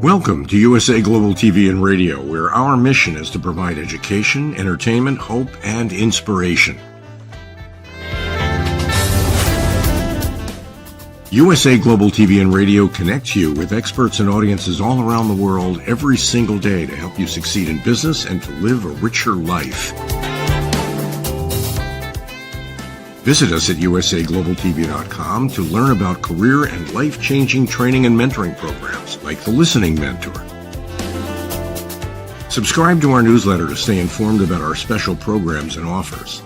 Welcome to USA Global TV and Radio, where our mission is to provide education, entertainment, hope, and inspiration. USA Global TV and Radio connects you with experts and audiences all around the world every single day to help you succeed in business and to live a richer life. Visit us at usaglobaltv.com to learn about career and life-changing training and mentoring programs like the Listening Mentor. Subscribe to our newsletter to stay informed about our special programs and offers.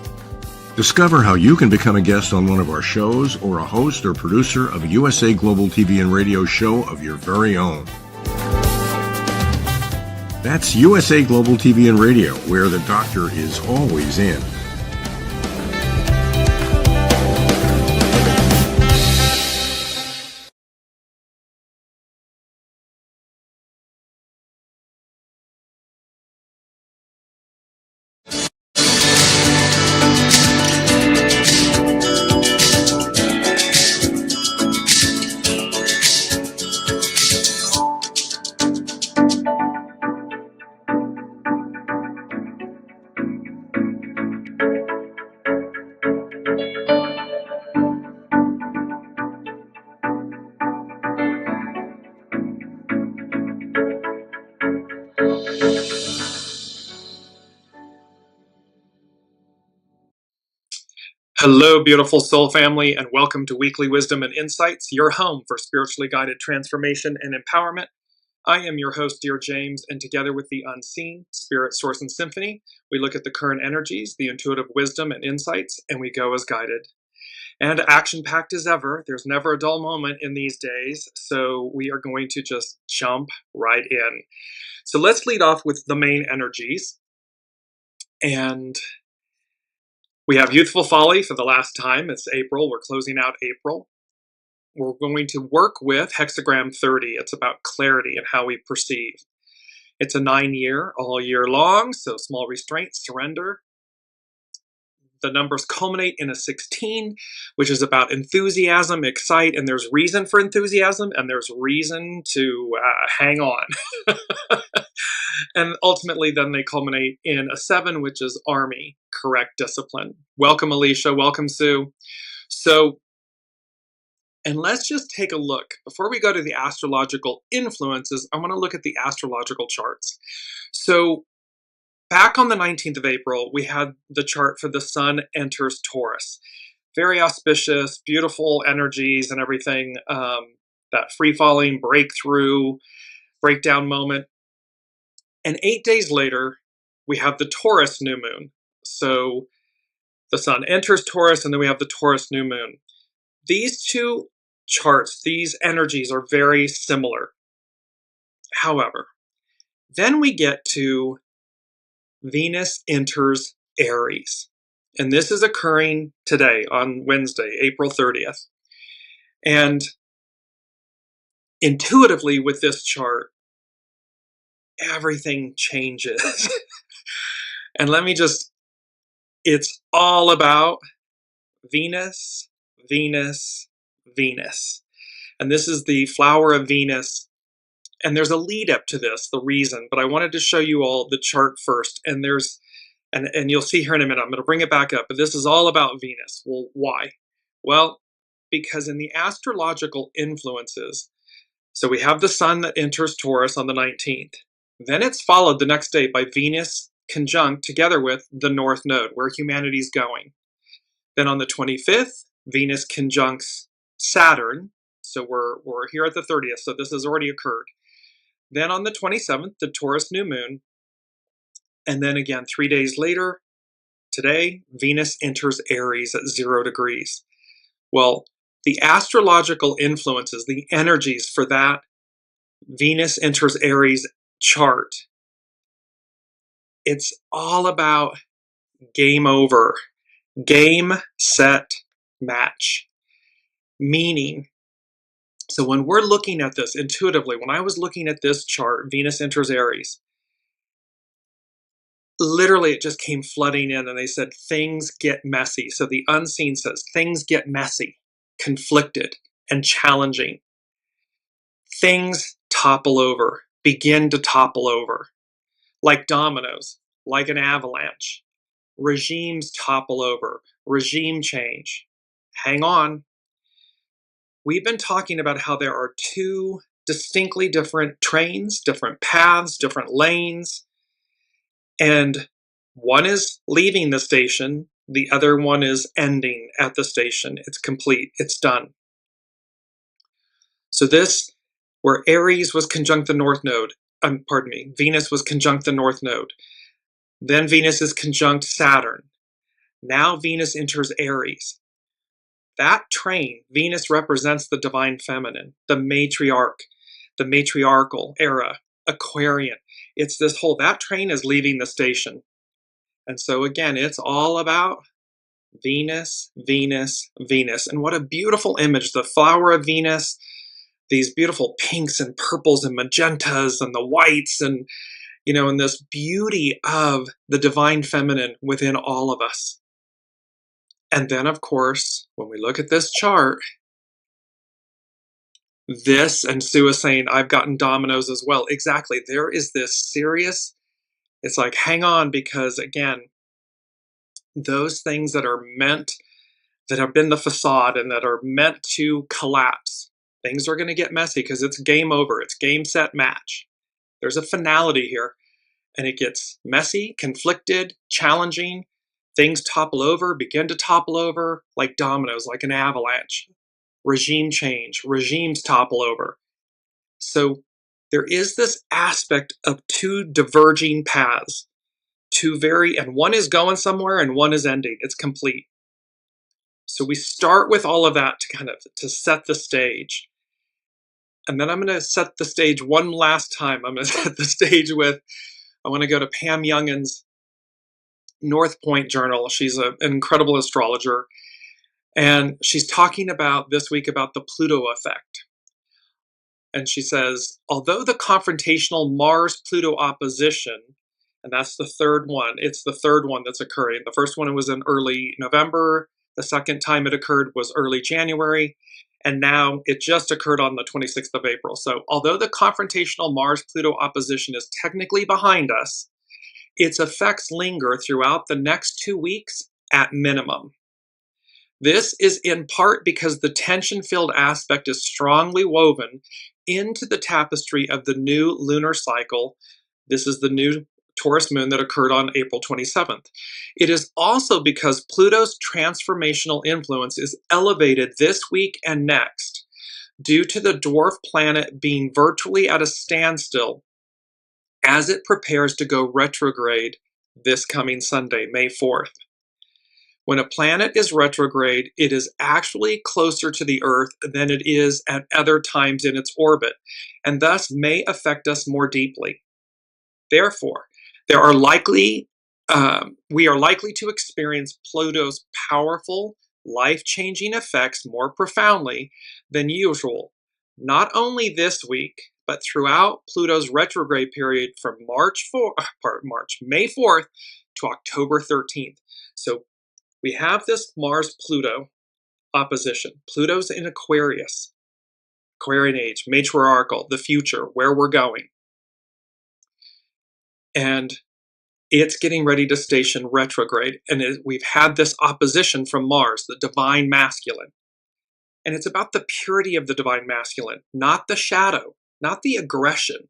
Discover how you can become a guest on one of our shows or a host or producer of a USA Global TV and Radio show of your very own. That's USA Global TV and Radio, where the doctor is always in. Hello, beautiful soul family, and welcome to Weekly Wisdom and Insights, your home for spiritually guided transformation and empowerment. I am your host, Dearjames, and together with the unseen, Spirit, Source, and Symphony, we look at the current energies, the intuitive wisdom and insights, and we go as guided. And action-packed as ever, there's never a dull moment in these days, so we are going to just jump right in. So let's lead off with the main energies. And we have Youthful Folly for the last time. It's April. We're closing out April. We're going to work with Hexagram 30. It's about clarity and how we perceive. It's a 9-year, all year long, so small restraint, surrender. The numbers culminate in a 16, which is about enthusiasm, excite, and there's reason for enthusiasm, and there's reason to hang on. And ultimately, then they culminate in a 7, which is Army, correct discipline. Welcome, Alicia. Welcome, Sue. So, and let's just take a look. Before we go to the astrological influences, I want to look at the astrological charts. So, back on the 19th of April, we had the chart for the Sun enters Taurus. Very auspicious, beautiful energies and everything. That free-falling, breakthrough, breakdown moment. And 8 days later, we have the Taurus new moon. So the Sun enters Taurus, and then we have the Taurus new moon. These two charts, these energies are very similar. However, then we get to Venus enters Aries. And this is occurring today on Wednesday, April 30th. And intuitively with this chart, everything changes. And let me just, it's all about Venus, Venus, Venus. And this is the flower of Venus. And there's a lead up to this, the reason, but I wanted to show you all the chart first. And there's, and you'll see here in a minute, I'm going to bring it back up, but this is all about Venus. Well, why? Well, because in the astrological influences, so we have the Sun that enters Taurus on the 19th. Then it's followed the next day by Venus conjunct together with the North Node, where humanity's going. Then on the 25th, Venus conjuncts Saturn. So we're here at the 30th, so this has already occurred. Then on the 27th, the Taurus new moon. And then again, 3 days later, today, Venus enters Aries at 0 degrees. Well, the astrological influences, the energies for that Venus enters Aries chart, it's all about game over, game, set, match. Meaning, so when we're looking at this intuitively, when I was looking at this chart, Venus enters Aries, literally it just came flooding in and they said things get messy. So the unseen says things get messy, conflicted, and challenging. Things topple over. begin to topple over, like dominoes, like an avalanche. Regimes topple over, regime change. Hang on. We've been talking about how there are two distinctly different trains, different paths, different lanes, and one is leaving the station, the other one is ending at the station. It's complete, it's done. So this, where Aries was conjunct the North Node, Venus was conjunct the North Node. Then Venus is conjunct Saturn. Now Venus enters Aries. That train, Venus represents the divine feminine, the matriarch, the matriarchal era, Aquarian. It's this whole, that train is leaving the station. And so again, it's all about Venus, Venus, Venus. And what a beautiful image, the flower of Venus, these beautiful pinks and purples and magentas and the whites and, you know, and this beauty of the divine feminine within all of us. And then, of course, when we look at this chart, this, and Sue is saying, I've gotten dominoes as well. Exactly. There is this serious, it's like, hang on, because again, those things that are meant, that have been the facade and that are meant to collapse, things are going to get messy because it's game over. It's game, set, match. There's a finality here, and it gets messy, conflicted, challenging. Things topple over, begin to topple over like dominoes, like an avalanche. Regime change, regimes topple over. So there is this aspect of two diverging paths, and one is going somewhere and one is ending. It's complete. So we start with all of that to set the stage. And then I'm going to set the stage one last time. I'm going to set the stage with, I want to go to Pam Youngin's North Point Journal. She's an incredible astrologer. And she's talking about this week about the Pluto effect. And she says, although the confrontational Mars-Pluto opposition, and that's the third one, it's the third one that's occurring. The first one was in early November. The second time it occurred was early January. And now it just occurred on the 26th of April. So although the confrontational Mars-Pluto opposition is technically behind us, its effects linger throughout the next 2 weeks at minimum. This is in part because the tension-filled aspect is strongly woven into the tapestry of the new lunar cycle. This is the new Taurus moon that occurred on April 27th. It is also because Pluto's transformational influence is elevated this week and next due to the dwarf planet being virtually at a standstill as it prepares to go retrograde this coming Sunday, May 4th. When a planet is retrograde, it is actually closer to the Earth than it is at other times in its orbit, and thus may affect us more deeply. Therefore, we are likely to experience Pluto's powerful, life-changing effects more profoundly than usual, not only this week, but throughout Pluto's retrograde period from May 4th to October 13th. So we have this Mars-Pluto opposition. Pluto's in Aquarius, Aquarian age, matriarchal, the future, where we're going. And it's getting ready to station retrograde. And we've had this opposition from Mars, the divine masculine. And it's about the purity of the divine masculine, not the shadow, not the aggression,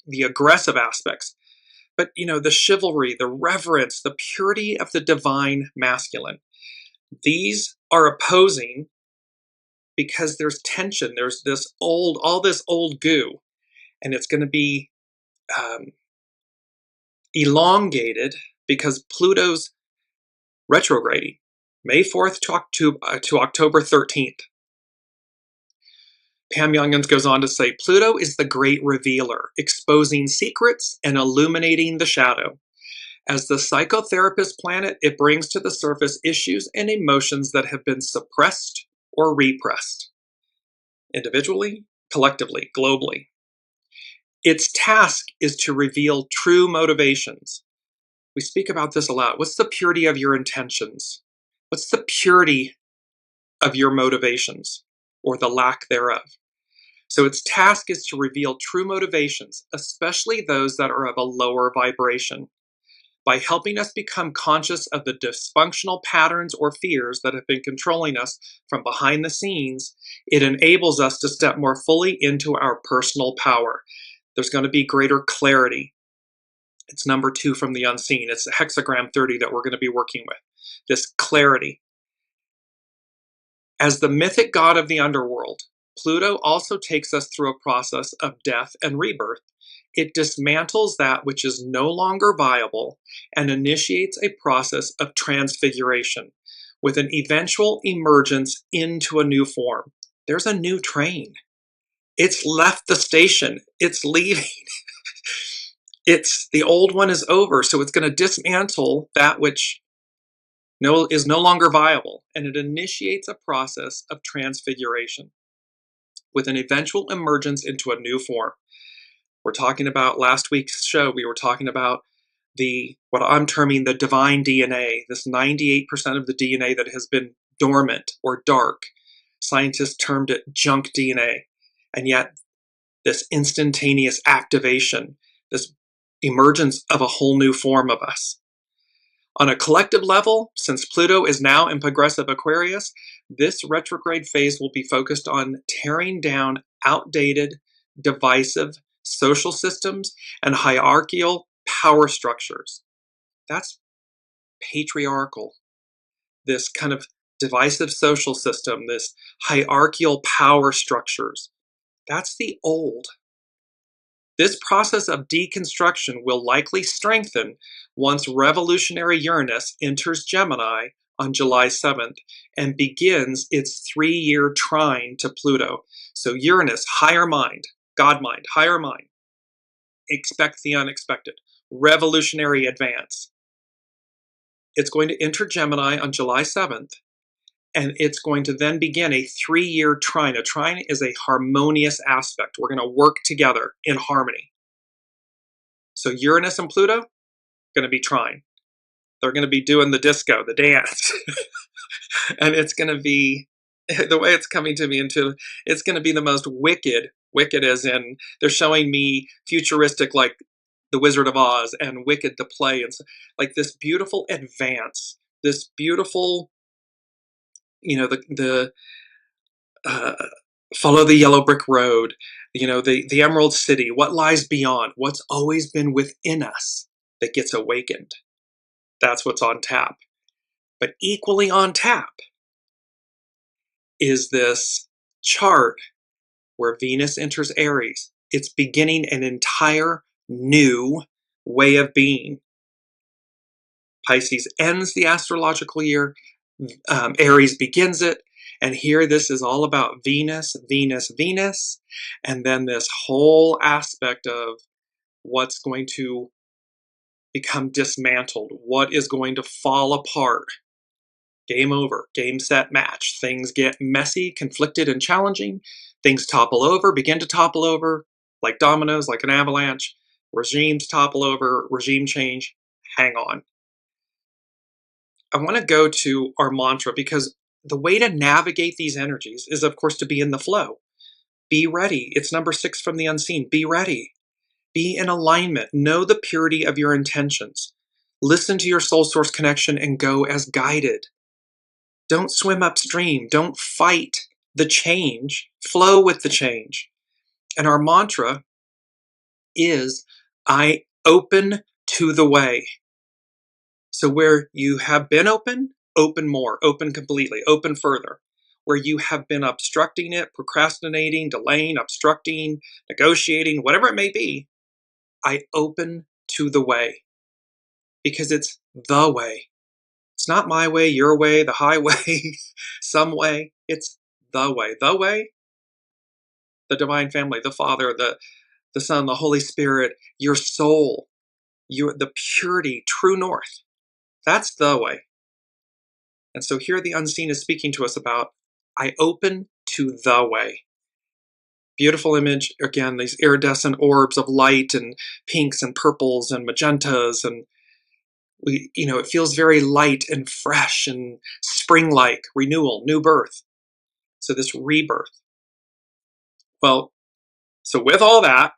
the aggressive aspects, but the chivalry, the reverence, the purity of the divine masculine. These are opposing because there's tension. There's all this old goo, and it's going to be elongated because Pluto's retrograding, May 4th to October 13th. Pam Youngins goes on to say, Pluto is the great revealer, exposing secrets and illuminating the shadow. As the psychotherapist planet, it brings to the surface issues and emotions that have been suppressed or repressed, individually, collectively, globally. Its task is to reveal true motivations. We speak about this a lot. What's the purity of your intentions? What's the purity of your motivations, or the lack thereof? So its task is to reveal true motivations, especially those that are of a lower vibration. By helping us become conscious of the dysfunctional patterns or fears that have been controlling us from behind the scenes, it enables us to step more fully into our personal power. There's going to be greater clarity. It's number 2 from the unseen. It's hexagram 30 that we're going to be working with. This clarity. As the mythic god of the underworld, Pluto also takes us through a process of death and rebirth. It dismantles that which is no longer viable and initiates a process of transfiguration with an eventual emergence into a new form. There's a new train. It's left the station. It's leaving. The old one is over, so it's going to dismantle that which is no longer viable, and it initiates a process of transfiguration with an eventual emergence into a new form. We're talking about last week's show, we were talking about what I'm terming the divine DNA, this 98% of the DNA that has been dormant or dark. Scientists termed it junk DNA. And yet this instantaneous activation, this emergence of a whole new form of us. On a collective level, since Pluto is now in progressive Aquarius, this retrograde phase will be focused on tearing down outdated, divisive social systems and hierarchical power structures. That's patriarchal. This kind of divisive social system, this hierarchical power structures. That's the old. This process of deconstruction will likely strengthen once revolutionary Uranus enters Gemini on July 7th and begins its 3-year trine to Pluto. So Uranus, higher mind, God mind, higher mind. Expect the unexpected. Revolutionary advance. It's going to enter Gemini on July 7th, and it's going to then begin a 3-year trine. A trine is a harmonious aspect. We're going to work together in harmony. So Uranus and Pluto, going to be trine. They're going to be doing the disco, the dance. And it's going to be, the way it's coming to me into, it's going to be the most wicked as in, they're showing me futuristic like The Wizard of Oz and Wicked the play, and like this beautiful advance, this beautiful, the follow the yellow brick road, the Emerald City, what lies beyond, what's always been within us that gets awakened. That's what's on tap. But equally on tap is this chart where Venus enters Aries. It's beginning an entire new way of being. Pisces ends the astrological year. Aries begins it. And here this is all about Venus, Venus, Venus. And then this whole aspect of what's going to become dismantled, what is going to fall apart. Game over, game, set, match. Things get messy, conflicted, and challenging. Things topple over, begin to topple over, like dominoes, like an avalanche. Regimes topple over, regime change. Hang on. I want to go to our mantra because the way to navigate these energies is, of course, to be in the flow. Be ready. It's number 6 from the unseen. Be ready. Be in alignment. Know the purity of your intentions. Listen to your soul source connection and go as guided. Don't swim upstream. Don't fight the change. Flow with the change. And our mantra is, I open to the way. So where you have been open, open more, open completely, open further. Where you have been obstructing it, procrastinating, delaying, obstructing, negotiating, whatever it may be, I open to the way. Because it's the way. It's not my way, your way, the highway, some way. It's the way. The way, the divine family, the Father, the Son, the Holy Spirit, your soul, the purity, true north. That's the way. And so here the unseen is speaking to us about, I open to the way. Beautiful image, again, these iridescent orbs of light and pinks and purples and magentas, and it feels very light and fresh and spring-like, renewal, new birth. So this rebirth. Well, So with all that,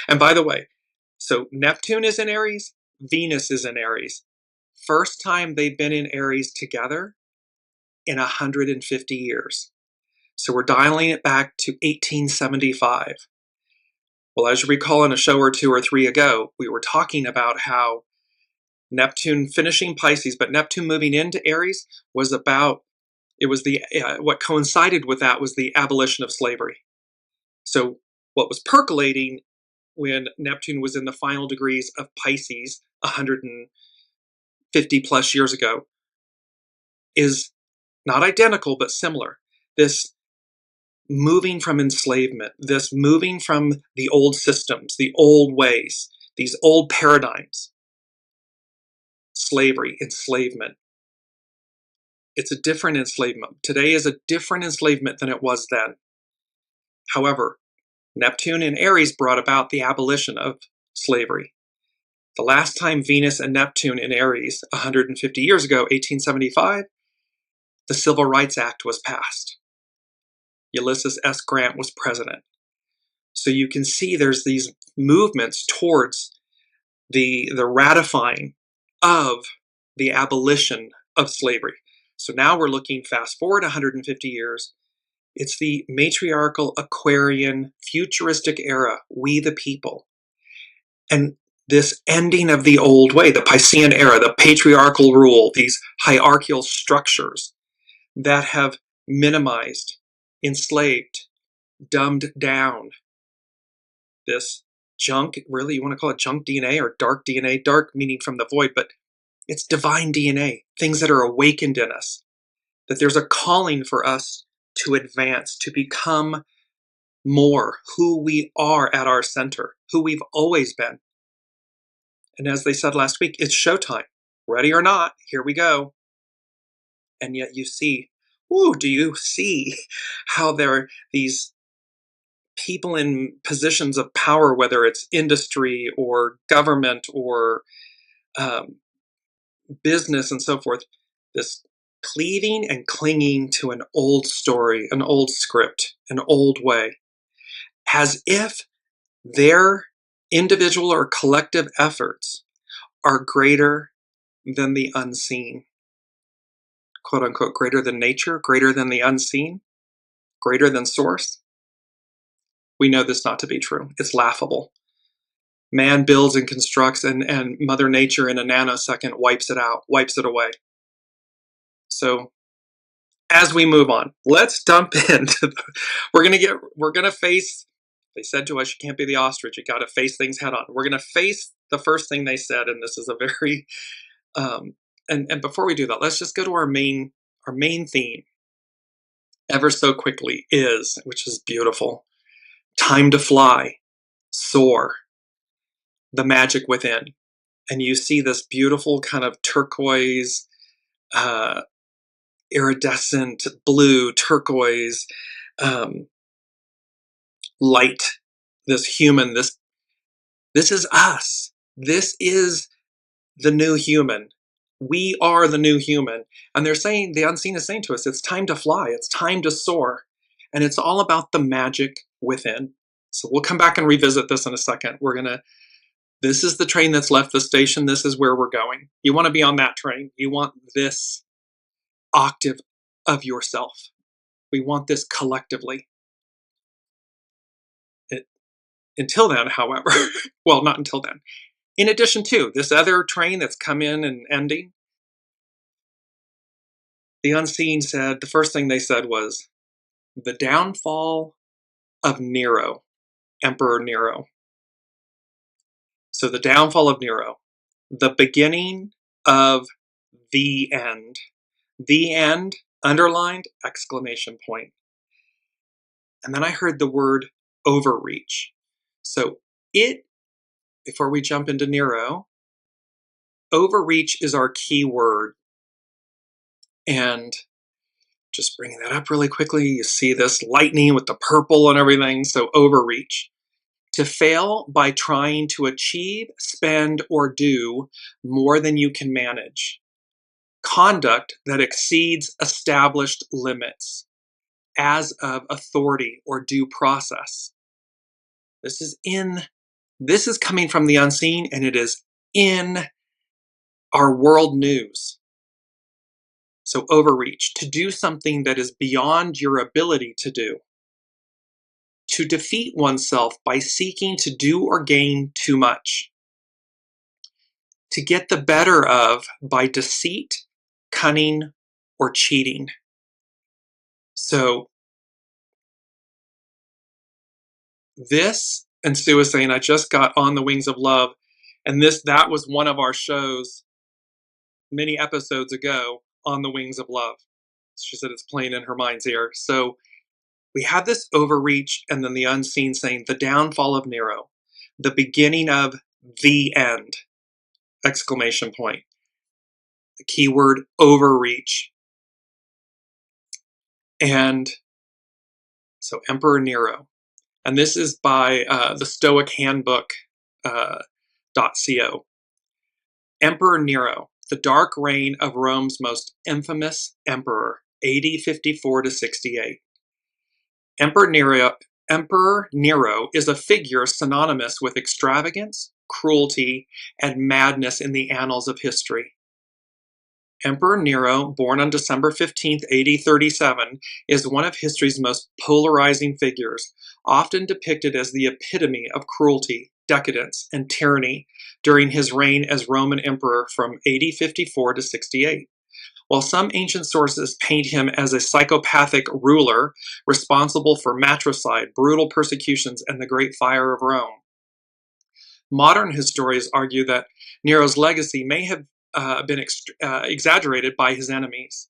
and by the way, so Neptune is in Aries, Venus is in Aries. First time they've been in Aries together in 150 years. So we're dialing it back to 1875. Well, as you recall in a show or two or three ago, we were talking about how Neptune finishing Pisces, but Neptune moving into Aries was about, it was the, what coincided with that was the abolition of slavery. So what was percolating when Neptune was in the final degrees of Pisces 150 plus years ago is not identical, but similar. This moving from enslavement, this moving from the old systems, the old ways, these old paradigms, slavery, enslavement. It's a different enslavement. Today is a different enslavement than it was then. However, Neptune in Aries brought about the abolition of slavery. The last time Venus and Neptune in Aries, 150 years ago, 1875, the Civil Rights Act was passed. Ulysses S. Grant was president. So you can see there's these movements towards the ratifying of the abolition of slavery. So now we're looking fast forward 150 years. It's the matriarchal Aquarian futuristic era, we the people. And this ending of the old way, the Piscean era, the patriarchal rule, these hierarchical structures that have minimized, enslaved, dumbed down this junk, really, you want to call it junk DNA or dark DNA, dark meaning from the void, but it's divine DNA, things that are awakened in us, that there's a calling for us to advance, to become more who we are at our center, who we've always been. And as they said last week, it's showtime. Ready or not, here we go. And yet you see, do you see how there are these people in positions of power, whether it's industry or government or business and so forth, this cleaving and clinging to an old story, an old script, an old way, as if their individual or collective efforts are greater than the unseen. Quote unquote, greater than nature, greater than the unseen, greater than source. We know this not to be true. It's laughable. Man builds and constructs, and Mother Nature in a nanosecond wipes it out, wipes it away. So as we move on, let's dump into we're gonna face, they said to us, you can't be the ostrich, you gotta face things head on. We're gonna face the first thing they said, and this is a very and before we do that, let's just go to our main theme ever so quickly is, which is beautiful, time to fly, soar, the magic within. And you see this beautiful kind of turquoise, iridescent blue, turquoise light, this human, this is us. This is the new human. We are the new human. And they're saying, the unseen is saying to us, it's time to fly. It's time to soar. And it's all about the magic within. So we'll come back and revisit this in a second. This is the train that's left the station. This is where we're going. You want to be on that train. You want this octave of yourself. We want this collectively. Until then, however, well, not until then. In addition to this other train that's come in and ending, the unseen said, the first thing they said was the downfall of Nero, Emperor Nero. So the downfall of Nero, the beginning of the end. The end, underlined, exclamation point. And then I heard the word overreach. So before we jump into Nero, overreach is our key word. And just bringing that up really quickly, you see this lightning with the purple and everything. So overreach. To fail by trying to achieve, spend, or do more than you can manage. Conduct that exceeds established limits. as of authority or due process. This is coming from the unseen, and it is in our world news. So overreach, to do something that is beyond your ability to do. To defeat oneself by seeking to do or gain too much. To get the better of by deceit, cunning, or cheating. So this, and Sue was saying, I just got On the Wings of Love, and that was one of our shows many episodes ago, On the Wings of Love. She said it's playing in her mind's ear. So we have this overreach, and then the unseen saying, the downfall of Nero, the beginning of the end, exclamation point. The keyword overreach. And so Emperor Nero. And this is by the Stoic Handbook .co. Emperor Nero, the dark reign of Rome's most infamous emperor, AD 54 to 68. Emperor Nero is a figure synonymous with extravagance, cruelty, and madness in the annals of history. Emperor Nero, born on December 15th, AD 37, is one of history's most polarizing figures, often depicted as the epitome of cruelty, decadence, and tyranny during his reign as Roman emperor from AD 54 to 68. While some ancient sources paint him as a psychopathic ruler responsible for matricide, brutal persecutions, and the Great Fire of Rome, modern historians argue that Nero's legacy may have been exaggerated by his enemies.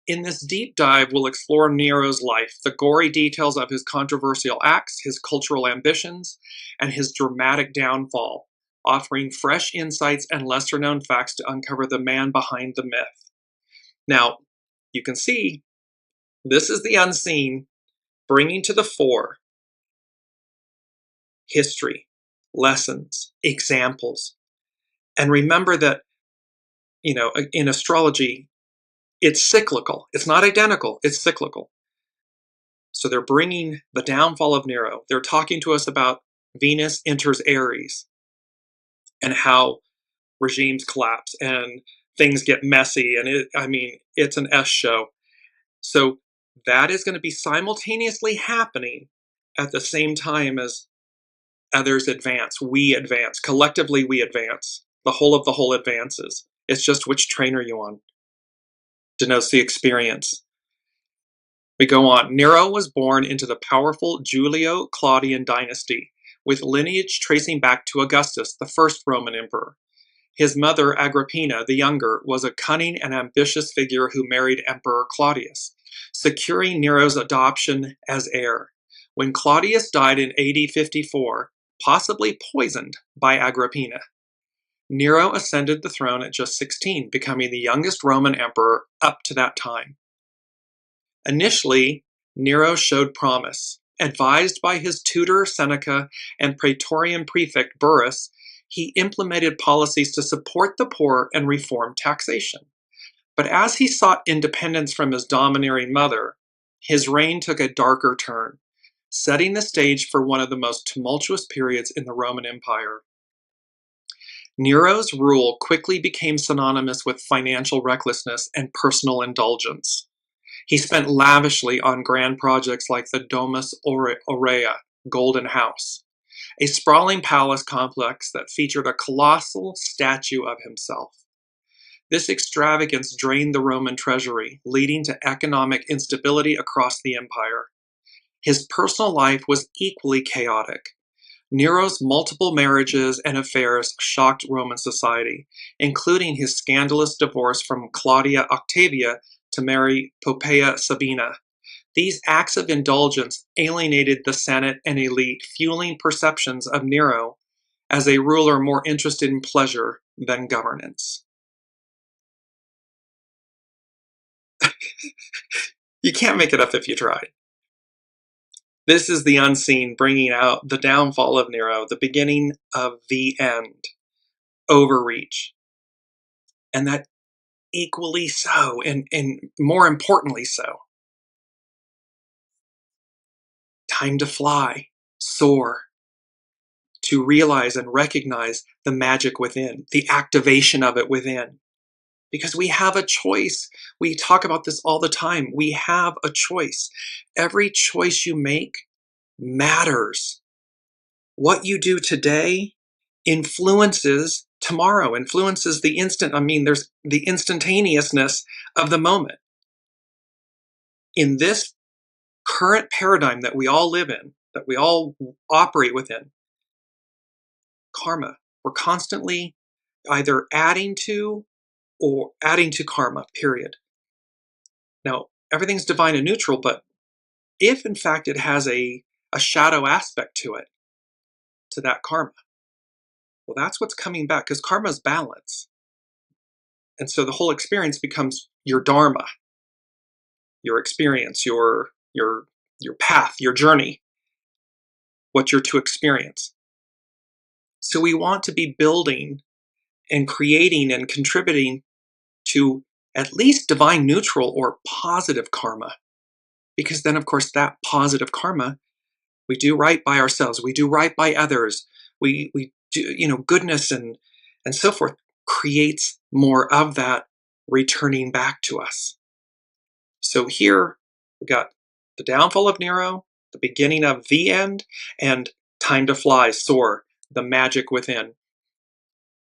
In this deep dive, we'll explore Nero's life, the gory details of his controversial acts, his cultural ambitions, and his dramatic downfall, offering fresh insights and lesser-known facts to uncover the man behind the myth. Now, you can see, this is the unseen, bringing to the fore history, lessons, examples. And remember that, in astrology, it's cyclical. It's not identical, it's cyclical. So they're bringing the downfall of Nero. They're talking to us about Venus enters Aries and how regimes collapse and things get messy. And it's an S show. So that is going to be simultaneously happening at the same time as others advance. We advance. Collectively, we advance. The whole of the whole advances. It's just which train are you on? Denotes the experience. We go on. Nero was born into the powerful Julio-Claudian dynasty, with lineage tracing back to Augustus, the first Roman emperor. His mother, Agrippina the Younger, was a cunning and ambitious figure who married Emperor Claudius, securing Nero's adoption as heir. When Claudius died in AD 54, possibly poisoned by Agrippina, Nero ascended the throne at just 16, becoming the youngest Roman emperor up to that time. Initially, Nero showed promise. Advised by his tutor Seneca and Praetorian prefect Burrus, he implemented policies to support the poor and reform taxation. But as he sought independence from his domineering mother, his reign took a darker turn, setting the stage for one of the most tumultuous periods in the Roman Empire. Nero's rule quickly became synonymous with financial recklessness and personal indulgence. He spent lavishly on grand projects like the Domus Aurea, Golden House, a sprawling palace complex that featured a colossal statue of himself. This extravagance drained the Roman treasury, leading to economic instability across the empire. His personal life was equally chaotic. Nero's multiple marriages and affairs shocked Roman society, including his scandalous divorce from Claudia Octavia to marry Poppaea Sabina. These acts of indulgence alienated the Senate and elite, fueling perceptions of Nero as a ruler more interested in pleasure than governance. You can't make it up if you try. This is the unseen, bringing out the downfall of Nero, the beginning of the end, overreach. And that equally so, and more importantly so, Time to fly, soar, to realize and recognize the magic within, the activation of it within. Because we have a choice. We talk about this all the time. We have a choice. Every choice you make matters. What you do today influences tomorrow, influences the instant. I mean, there's the instantaneousness of the moment. In this current paradigm that we all live in, that we all operate within, karma, we're constantly either adding to karma, period. Now, everything's divine and neutral, but if in fact it has a shadow aspect to that karma, well, that's what's coming back, because karma is balance. And so the whole experience becomes your dharma, your experience, your path, your journey, what you're to experience. So we want to be building and creating and contributing to at least divine neutral or positive karma. Because then, of course, that positive karma, we do right by ourselves, we do right by others, we do, goodness and so forth, creates more of that returning back to us. So here we got the downfall of Nero, the beginning of the end, and time to fly, soar, the magic within.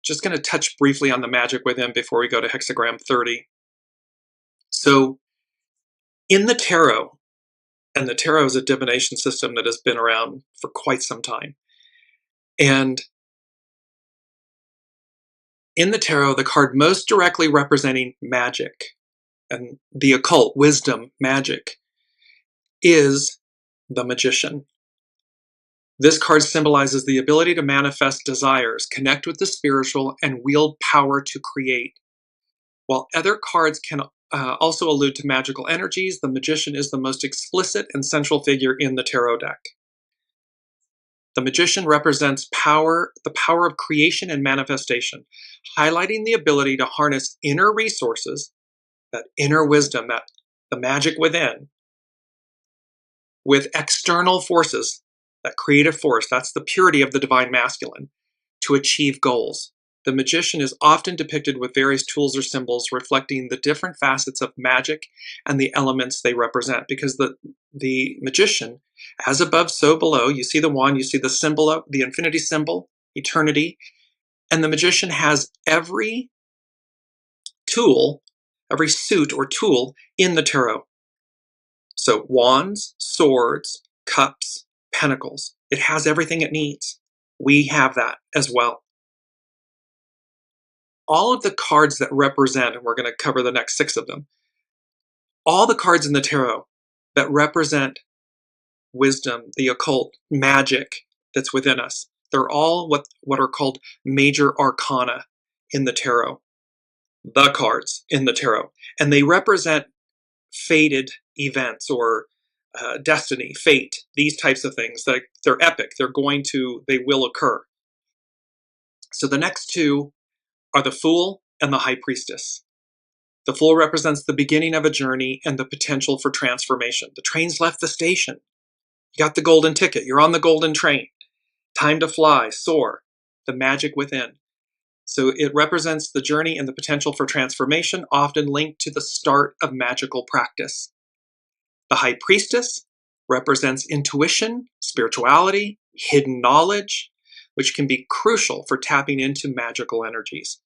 Just going to touch briefly on the magic within before we go to hexagram 30. So in the tarot, and the tarot is a divination system that has been around for quite some time. And in the tarot, the card most directly representing magic and the occult, wisdom, magic, is the Magician. This card symbolizes the ability to manifest desires, connect with the spiritual, and wield power to create. While other cards can also allude to magical energies, the Magician is the most explicit and central figure in the tarot deck. The Magician represents power, the power of creation and manifestation, highlighting the ability to harness inner resources, that inner wisdom, that the magic within, with external forces, that creative force, that's the purity of the divine masculine, to achieve goals. The Magician is often depicted with various tools or symbols reflecting the different facets of magic and the elements they represent, because the Magician, as above, so below, you see the wand, you see the symbol, the infinity symbol, eternity, and the Magician has every tool, every suit or tool in the tarot. So wands, swords, cups, pentacles. It has everything it needs. We have that as well. All of the cards that represent, and we're going to cover the next 6 of them, all the cards in the tarot that represent wisdom, the occult, magic that's within us, they're all what are called major arcana in the tarot, the cards in the tarot. And they represent fated events or destiny, fate, these types of things. They're epic. They will occur. So the next 2 are the Fool and the High Priestess. The Fool represents the beginning of a journey and the potential for transformation. The train's left the station. You got the golden ticket. You're on the golden train. Time to fly, soar, the magic within. So it represents the journey and the potential for transformation, often linked to the start of magical practice. The High Priestess represents intuition, spirituality, hidden knowledge, which can be crucial for tapping into magical energies.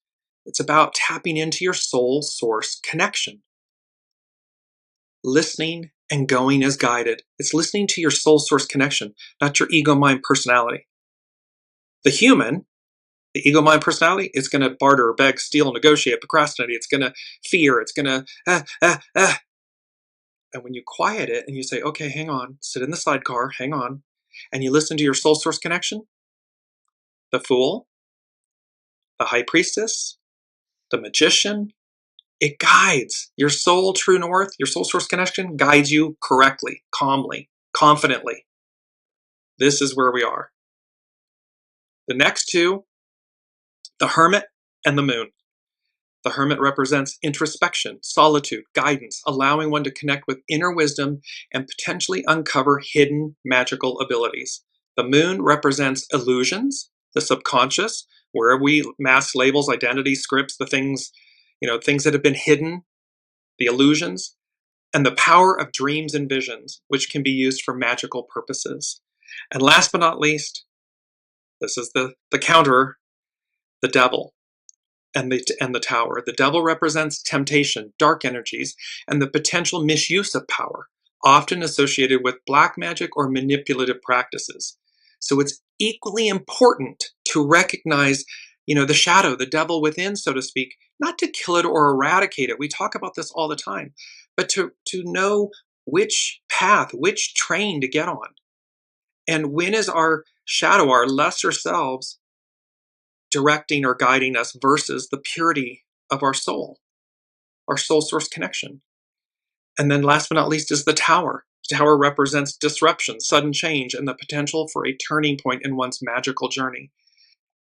It's about tapping into your soul source connection. Listening and going as guided. It's listening to your soul source connection, not your ego, mind, personality. The human, the ego, mind, personality, it's going to barter, beg, steal, negotiate, procrastinate. It's going to fear. It's going to And when you quiet it and you say, okay, hang on, sit in the sidecar, hang on, and you listen to your soul source connection, the Fool, the High Priestess, the Magician, it guides your soul true north, your soul source connection guides you correctly, calmly, confidently. This is where we are. The next 2, the Hermit and the Moon. The hermit represents introspection, solitude, guidance, allowing one to connect with inner wisdom and potentially uncover hidden magical abilities. The moon represents illusions, the subconscious, where we mask labels, identity, scripts, the things, things that have been hidden, the illusions, and the power of dreams and visions, which can be used for magical purposes. And last but not least, this is the counter, the devil and the tower. The devil represents temptation, dark energies, and the potential misuse of power, often associated with black magic or manipulative practices. So it's equally important to recognize, the shadow, the devil within, so to speak, not to kill it or eradicate it. We talk about this all the time, but to know which path, which train to get on. And when is our shadow, our lesser selves, directing or guiding us versus the purity of our soul source connection. And then last but not least is the tower. The tower represents disruption, sudden change, and the potential for a turning point in one's magical journey.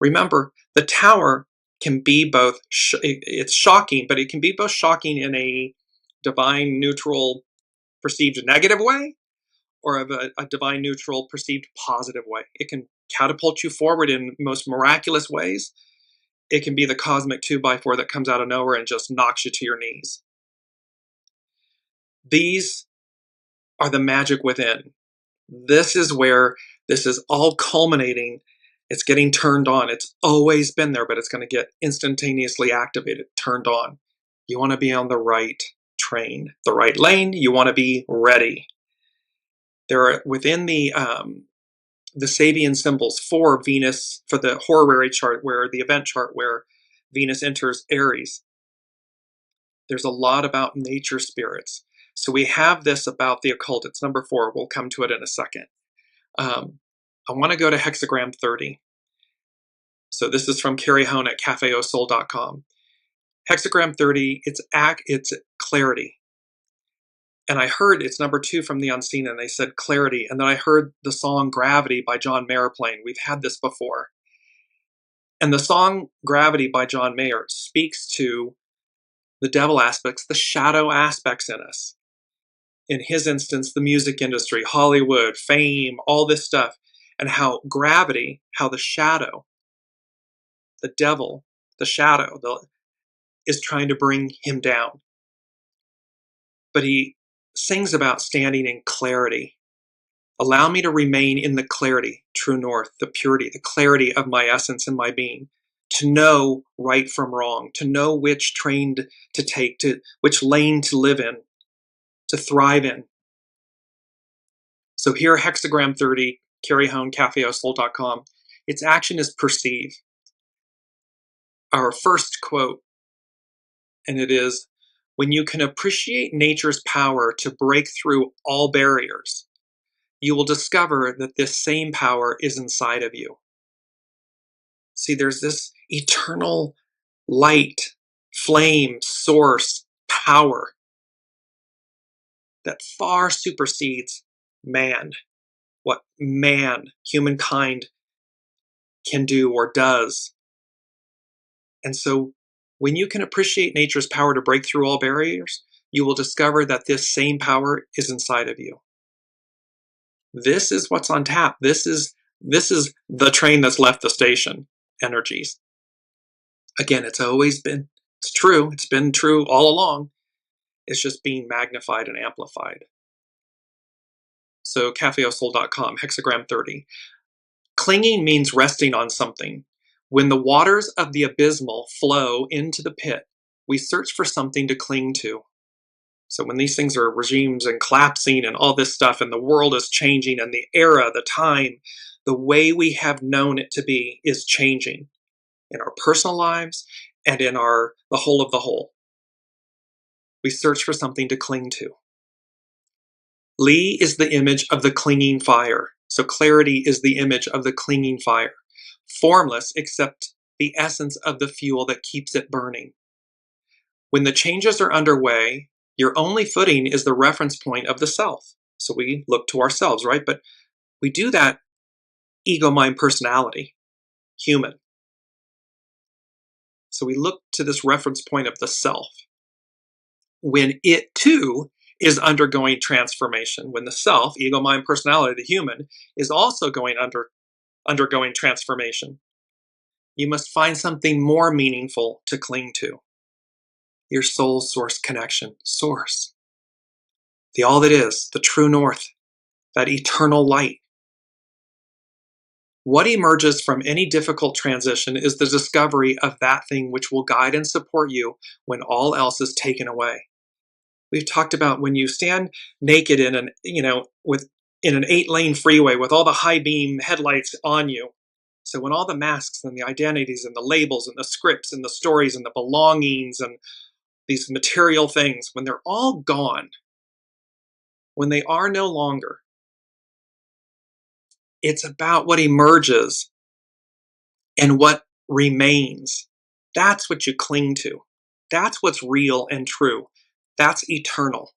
Remember, the tower can be both, it's shocking, but it can be both shocking in a divine neutral perceived negative way, or of a divine neutral perceived positive way. It can catapult you forward in most miraculous ways. It can be the cosmic 2x4 that comes out of nowhere and just knocks you to your knees. These are the magic within. This is where this is all culminating. It's getting turned on. It's always been there, but it's going to get instantaneously activated, turned on. You want to be on the right train, the right lane. You want to be ready. There are within the SABIAN symbols for Venus, for the horary chart, where the event chart where Venus enters Aries. There's a lot about nature spirits. So we have this about the occult. It's number 4. We'll come to it in a second. I want to go to hexagram 30. So this is from Carrie Hone at cafeosoul.com. Hexagram 30, it's clarity. And I heard it's number 2 from the unseen, and they said clarity. And then I heard the song Gravity by John Mayer playing. We've had this before. And the song Gravity by John Mayer speaks to the devil aspects, the shadow aspects in us. In his instance, the music industry, Hollywood, fame, all this stuff. And how gravity, how the shadow, the devil, the shadow, is trying to bring him down. But he sings about standing in clarity. Allow me to remain in the clarity, true north, the purity, the clarity of my essence and my being, to know right from wrong, to know which train to take, which lane to live in, to thrive in. So here, hexagram 30, Carrie Hone, cafeosoul.com. Its action is perceive. Our first quote, and it is, when you can appreciate nature's power to break through all barriers, you will discover that this same power is inside of you. See, there's this eternal light, flame, source, power that far supersedes man, what man, humankind, can do or does. And so when you can appreciate nature's power to break through all barriers, you will discover that this same power is inside of you. This is what's on tap. This is the train that's left the station, energies. Again, it's true. It's been true all along. It's just being magnified and amplified. So cafeosoul.com, hexagram 30. Clinging means resting on something. When the waters of the abysmal flow into the pit, we search for something to cling to. So when these things are regimes and collapsing and all this stuff, and the world is changing, and the era, the time, the way we have known it to be is changing in our personal lives and in the whole of the whole. We search for something to cling to. Li is the image of the clinging fire. So clarity is the image of the clinging fire. Formless except the essence of the fuel that keeps it burning. When the changes are underway, your only footing is the reference point of the self. So we look to ourselves, right? But we do that ego, mind, personality, human. So we look to this reference point of the self. When it too is undergoing transformation, when the self, ego, mind, personality, the human, is also undergoing transformation, you must find something more meaningful to cling to. Your soul source connection, source. The all that is, the true north, that eternal light. What emerges from any difficult transition is the discovery of that thing which will guide and support you when all else is taken away. We've talked about when you stand naked in an 8-lane freeway with all the high beam headlights on you. So when all the masks and the identities and the labels and the scripts and the stories and the belongings and these material things, when they're all gone, when they are no longer, it's about what emerges and what remains. That's what you cling to. That's what's real and true. That's eternal.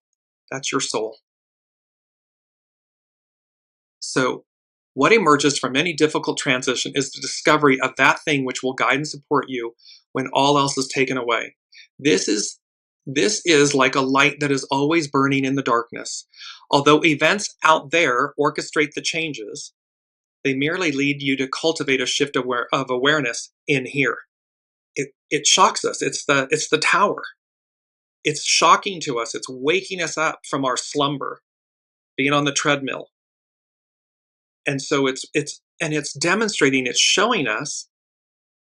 That's your soul. So what emerges from any difficult transition is the discovery of that thing which will guide and support you when all else is taken away. This is like a light that is always burning in the darkness. Although events out there orchestrate the changes, they merely lead you to cultivate a shift of awareness in here. It shocks us. It's the tower. It's shocking to us. It's waking us up from our slumber, being on the treadmill. And so it's demonstrating, it's showing us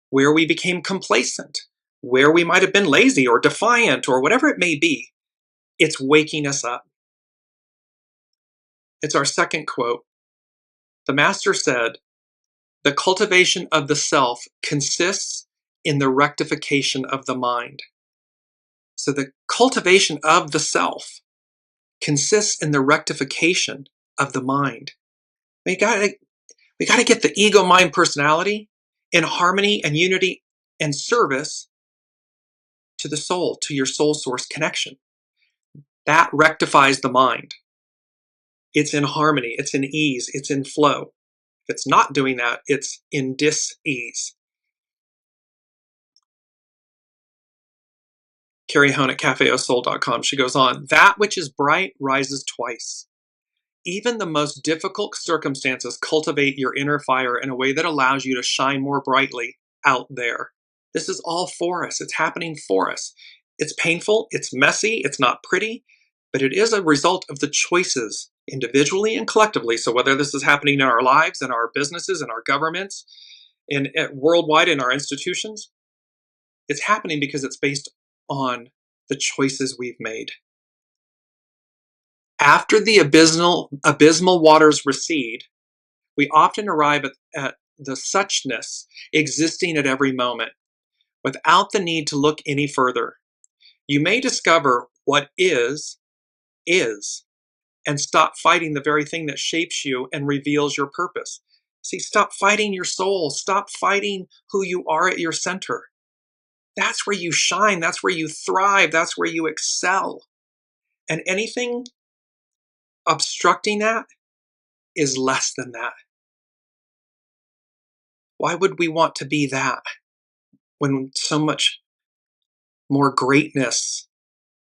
where we became complacent, where we might have been lazy or defiant or whatever it may be. It's waking us up. It's our second quote. The master said, "The cultivation of the self consists in the rectification of the mind." So the cultivation of the self consists in the rectification of the mind. We gotta get the ego, mind, personality in harmony and unity and service to the soul, to your soul source connection. That rectifies the mind. It's in harmony, it's in ease, it's in flow. If it's not doing that, it's in dis-ease. Carrie Hone at cafeosoul.com, she goes on, "That which is bright rises twice. Even the most difficult circumstances cultivate your inner fire in a way that allows you to shine more brightly out there." This is all for us. It's happening for us. It's painful, it's messy, it's not pretty, but it is a result of the choices individually and collectively. So whether this is happening in our lives, in our businesses, in our governments, worldwide in our institutions, it's happening because it's based on the choices we've made. After the abysmal waters recede, we often arrive at the suchness existing at every moment, without the need to look any further. You may discover what is, and stop fighting the very thing that shapes you and reveals your purpose. See, stop fighting your soul. Stop fighting who you are at your center. That's where you shine. That's where you thrive. That's where you excel. And anything obstructing that is less than that. Why would we want to be that when so much more greatness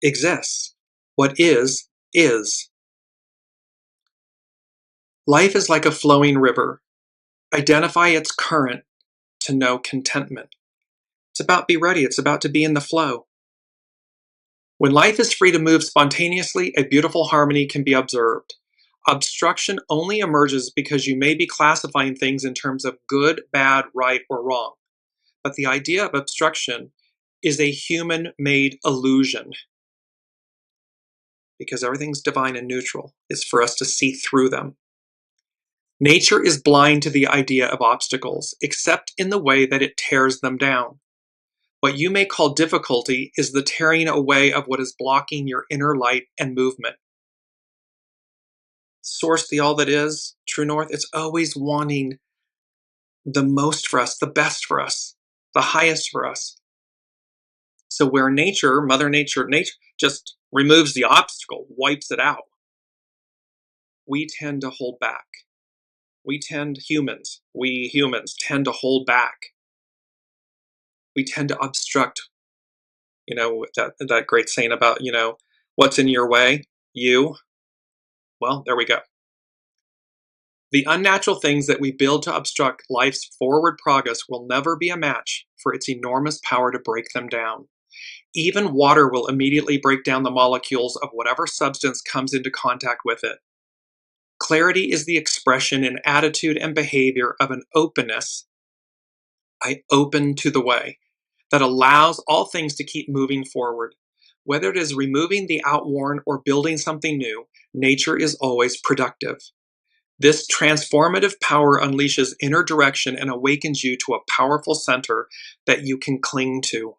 exists? What is, is. Life is like a flowing river. Identify its current to know contentment. It's about be ready. It's about to be in the flow. When life is free to move spontaneously, a beautiful harmony can be observed. Obstruction only emerges because you may be classifying things in terms of good, bad, right, or wrong. But the idea of obstruction is a human-made illusion, because everything's divine and neutral. It's for us to see through them. Nature is blind to the idea of obstacles, except in the way that it tears them down. What you may call difficulty is the tearing away of what is blocking your inner light and movement. Source, the all that is, true north, it's always wanting the most for us, the best for us, the highest for us. So where nature, Mother Nature just removes the obstacle, wipes it out, we tend to hold back. We humans tend to hold back. we tend to obstruct, that great saying about, what's in your way? You. Well, there we go. The unnatural things that we build to obstruct life's forward progress will never be a match for its enormous power to break them down. Even water will immediately break down the molecules of whatever substance comes into contact with it. Clarity is the expression in attitude and behavior of an openness, I open to the way, that allows all things to keep moving forward. Whether it is removing the outworn or building something new, nature is always productive. This transformative power unleashes inner direction and awakens you to a powerful center that you can cling to.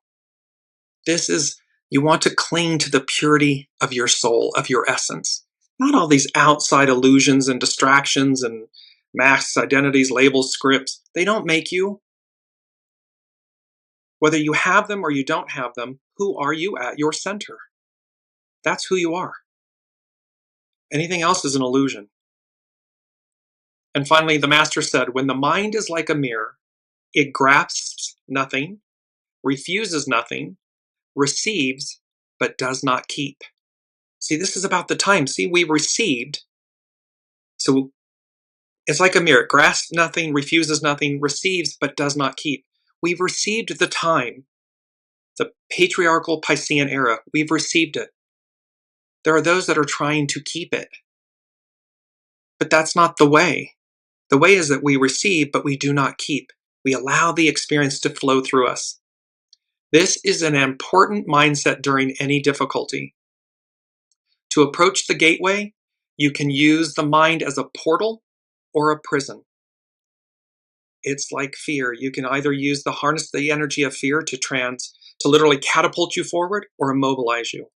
You want to cling to the purity of your soul, of your essence. Not all these outside illusions and distractions and masks, identities, labels, scripts. They don't make you. Whether you have them or you don't have them, who are you at your center? That's who you are. Anything else is an illusion. And finally, the master said, when the mind is like a mirror, it grasps nothing, refuses nothing, receives, but does not keep. See, this is about the time. See, we received. So it's like a mirror. It grasps nothing, refuses nothing, receives, but does not keep. We've received the time, the patriarchal Piscean era. We've received it. There are those that are trying to keep it. But that's not the way. The way is that we receive, but we do not keep. We allow the experience to flow through us. This is an important mindset during any difficulty. To approach the gateway, you can use the mind as a portal or a prison. It's like fear. You can either harness the energy of fear to literally catapult you forward or immobilize you.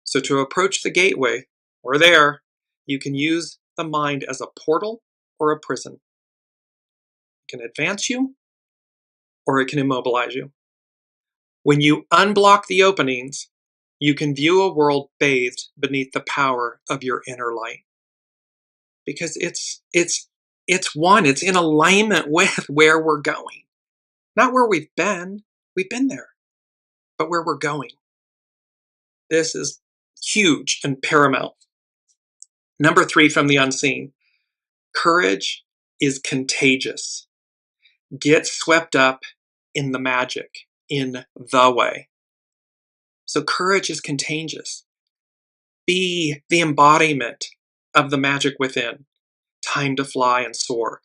So to approach the gateway, or there, you can use the mind as a portal or a prison. It can advance you or it can immobilize you. When you unblock the openings, you can view a world bathed beneath the power of your inner light. Because it's in alignment with where we're going. Not where we've been there, but where we're going. This is huge and paramount. Number 3 from the unseen. Courage is contagious. Get swept up in the magic, in the way. So courage is contagious. Be the embodiment of the magic within. Time to fly and soar.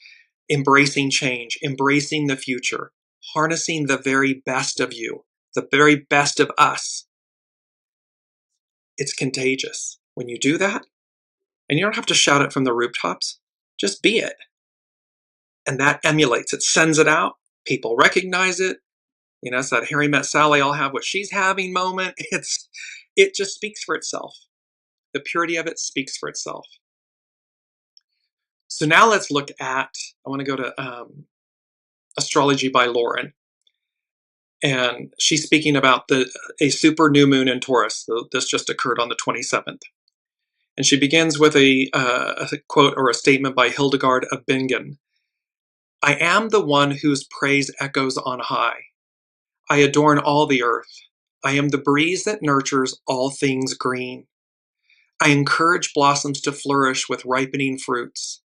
Embracing change, embracing the future, harnessing the very best of you, the very best of us. It's contagious. When you do that, and you don't have to shout it from the rooftops, just be it. And that emulates, it sends it out. People recognize it. It's that Harry met Sally, I'll have what she's having moment. It just speaks for itself. The purity of it speaks for itself. So now let's look at, I want to go to Astrology by Lauren. And she's speaking about a super new moon in Taurus. So this just occurred on the 27th. And she begins with a quote or a statement by Hildegard of Bingen. I am the one whose praise echoes on high. I adorn all the earth. I am the breeze that nurtures all things green. I encourage blossoms to flourish with ripening fruits.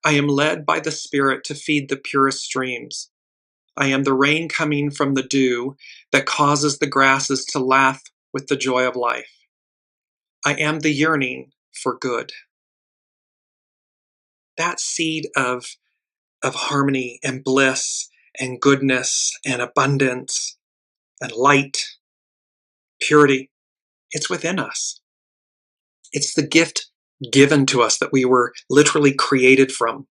I am led by the Spirit to feed the purest streams. I am the rain coming from the dew that causes the grasses to laugh with the joy of life. I am the yearning for good. That seed of harmony and bliss and goodness and abundance and light, purity, it's within us. It's the gift given to us that we were literally created from.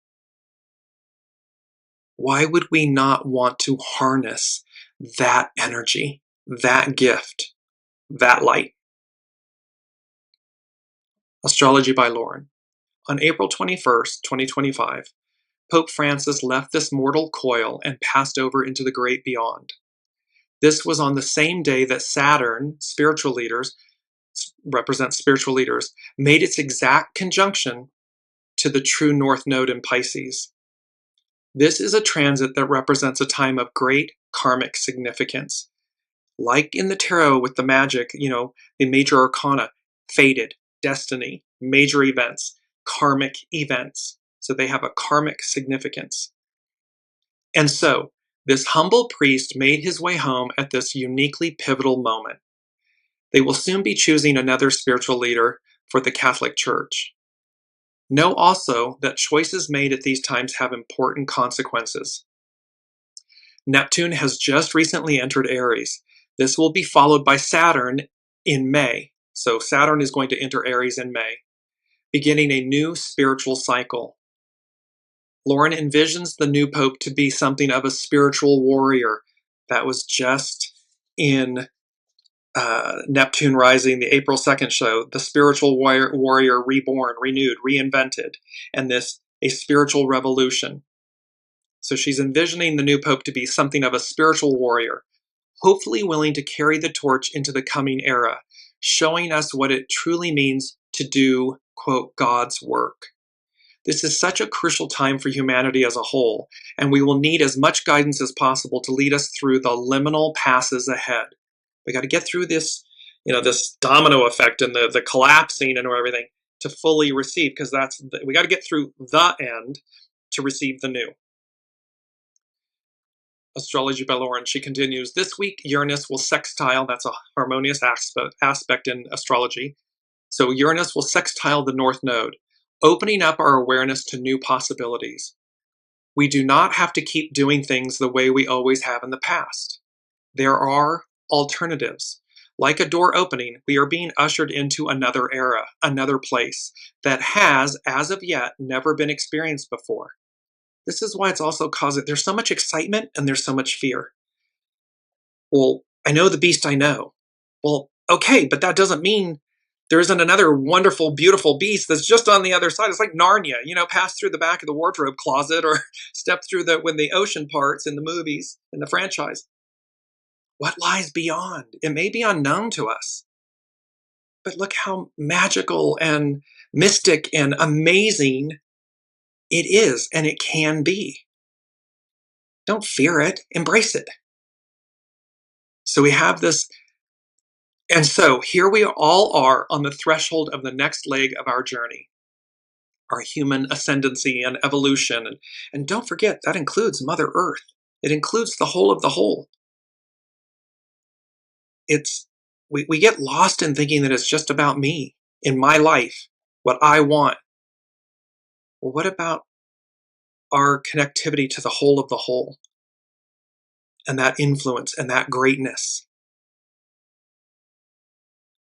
Why would we not want to harness that energy, that gift, that light? Astrology by Lauren. On April 21st, 2025, Pope Francis left this mortal coil and passed over into the great beyond. This was on the same day that Saturn, represents spiritual leaders, made its exact conjunction to the true North Node in Pisces. This is a transit that represents a time of great karmic significance. Like in the tarot with the magic, the major arcana, fated, destiny, major events, karmic events. So they have a karmic significance. And so, this humble priest made his way home at this uniquely pivotal moment. They will soon be choosing another spiritual leader for the Catholic Church. Know also that choices made at these times have important consequences. Neptune has just recently entered Aries. This will be followed by Saturn in May. So Saturn is going to enter Aries in May, beginning a new spiritual cycle. Lauren envisions the new pope to be something of a spiritual warrior. That was just in Neptune Rising, the April 2nd show, the spiritual warrior reborn, renewed, reinvented, and a spiritual revolution. So she's envisioning the new pope to be something of a spiritual warrior, hopefully willing to carry the torch into the coming era, showing us what it truly means to do, quote, God's work. This is such a crucial time for humanity as a whole, and we will need as much guidance as possible to lead us through the liminal passes ahead. We got to get through this, this domino effect and the collapsing and everything to fully receive, because we got to get through the end to receive the new. Astrology by Lauren, she continues, this week Uranus will sextile, that's a harmonious aspect in astrology. So Uranus will sextile the North Node, opening up our awareness to new possibilities. We do not have to keep doing things the way we always have in the past. There are alternatives. Like a door opening, we are being ushered into another era, another place that has, as of yet, never been experienced before. This is why it's also there's so much excitement and there's so much fear. Well, I know the beast I know. Well, okay, but that doesn't mean there isn't another wonderful, beautiful beast that's just on the other side. It's like Narnia, pass through the back of the wardrobe closet or step through when the ocean parts in the movies, in the franchise. What lies beyond? It may be unknown to us, but look how magical and mystic and amazing it is, and it can be. Don't fear it, embrace it. So we have this, and so here we all are on the threshold of the next leg of our journey, our human ascendancy and evolution. And don't forget, that includes Mother Earth. It includes the whole of the whole. We get lost in thinking that it's just about me, in my life, what I want. Well, what about our connectivity to the whole of the whole? And that influence and that greatness.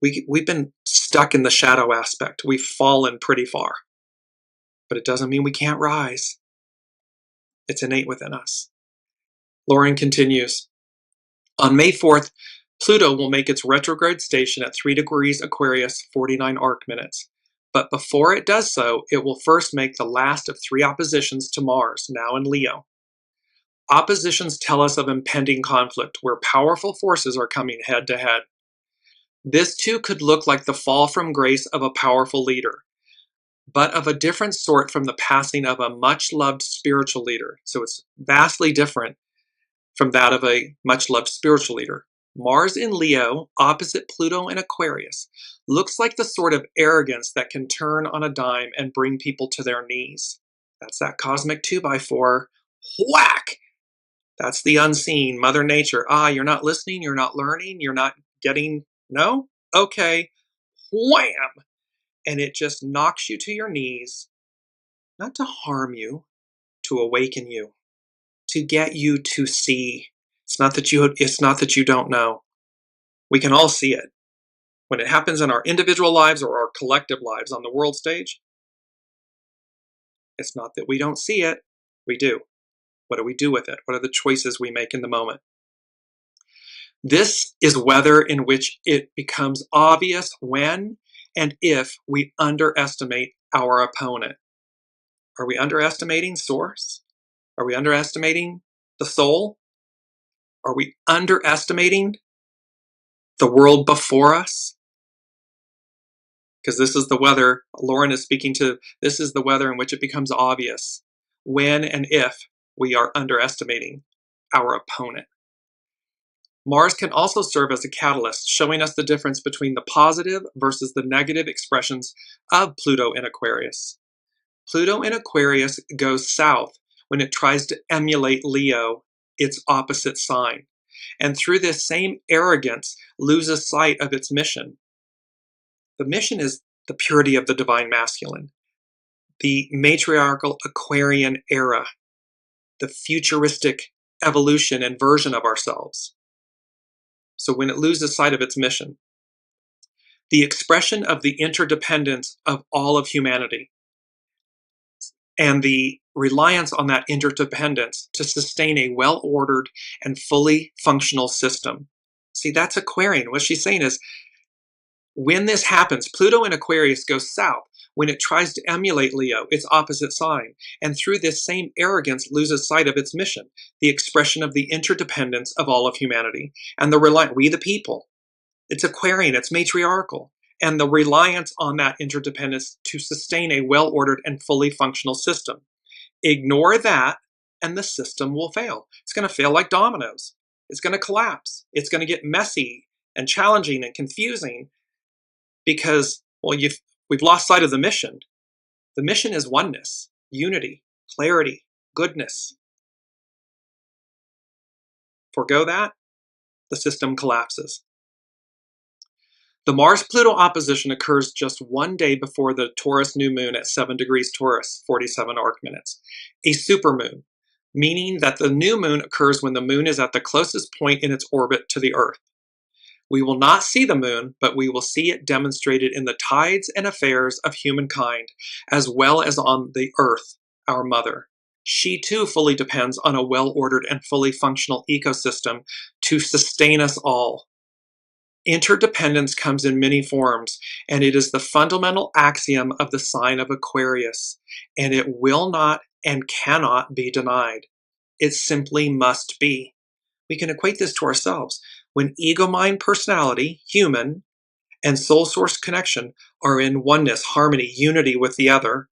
We've been stuck in the shadow aspect. We've fallen pretty far. But it doesn't mean we can't rise. It's innate within us. Lauren continues, on May 4th, Pluto will make its retrograde station at 3 degrees Aquarius, 49 arc minutes. But before it does so, it will first make the last of 3 oppositions to Mars, now in Leo. Oppositions tell us of impending conflict, where powerful forces are coming head to head. This too could look like the fall from grace of a powerful leader, but of a different sort from the passing of a much-loved spiritual leader. So it's vastly different from that of a much-loved spiritual leader. Mars in Leo, opposite Pluto in Aquarius, looks like the sort of arrogance that can turn on a dime and bring people to their knees. That's that cosmic 2x4. Whack! That's the unseen, Mother Nature. You're not listening, you're not learning, you're not getting, no? Okay. Wham! And it just knocks you to your knees, not to harm you, to awaken you, to get you to see. It's not that you don't know. We can all see it. When it happens in our individual lives or our collective lives on the world stage, it's not that we don't see it. We do. What do we do with it? What are the choices we make in the moment? This is weather in which it becomes obvious when and if we underestimate our opponent. Are we underestimating Source? Are we underestimating the soul? Are we underestimating the world before us? Because this is the weather Lauren is speaking to. This is the weather in which it becomes obvious when and if we are underestimating our opponent. Mars can also serve as a catalyst, showing us the difference between the positive versus the negative expressions of Pluto in Aquarius. Pluto in Aquarius goes south when it tries to emulate Leo, its opposite sign, and through this same arrogance loses sight of its mission. The mission is the purity of the divine masculine, the matriarchal Aquarian era, the futuristic evolution and version of ourselves. So when it loses sight of its mission, the expression of the interdependence of all of humanity and the reliance on that interdependence to sustain a well-ordered and fully functional system. See, that's Aquarian. What she's saying is, when this happens, Pluto in Aquarius goes south when it tries to emulate Leo, its opposite sign, and through this same arrogance loses sight of its mission, the expression of the interdependence of all of humanity, and we the people. It's Aquarian, it's matriarchal, and the reliance on that interdependence to sustain a well-ordered and fully functional system. Ignore that, and the system will fail. It's going to fail like dominoes. It's going to collapse. It's going to get messy and challenging and confusing because, well, we've lost sight of the mission. The mission is oneness, unity, clarity, goodness. Forgo that, the system collapses. The Mars-Pluto opposition occurs just one day before the Taurus new moon at 7 degrees Taurus, 47 arc minutes, a supermoon, meaning that the new moon occurs when the moon is at the closest point in its orbit to the Earth. We will not see the moon, but we will see it demonstrated in the tides and affairs of humankind, as well as on the Earth, our mother. She too fully depends on a well-ordered and fully functional ecosystem to sustain us all. Interdependence comes in many forms, and it is the fundamental axiom of the sign of Aquarius, and it will not and cannot be denied. It simply must be. We can equate this to ourselves. When ego-mind personality, human, and soul source connection are in oneness, harmony, unity with the other,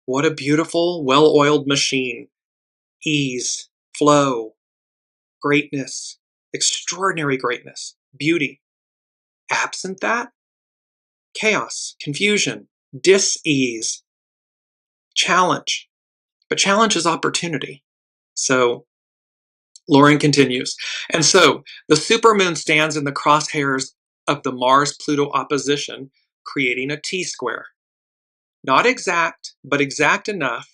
what a beautiful, well-oiled machine. Ease, flow, greatness, extraordinary greatness, beauty. Absent that, chaos, confusion, dis-ease, challenge. But challenge is opportunity. So Lauren continues. And so the supermoon stands in the crosshairs of the Mars-Pluto opposition, creating a T-square. Not exact, but exact enough.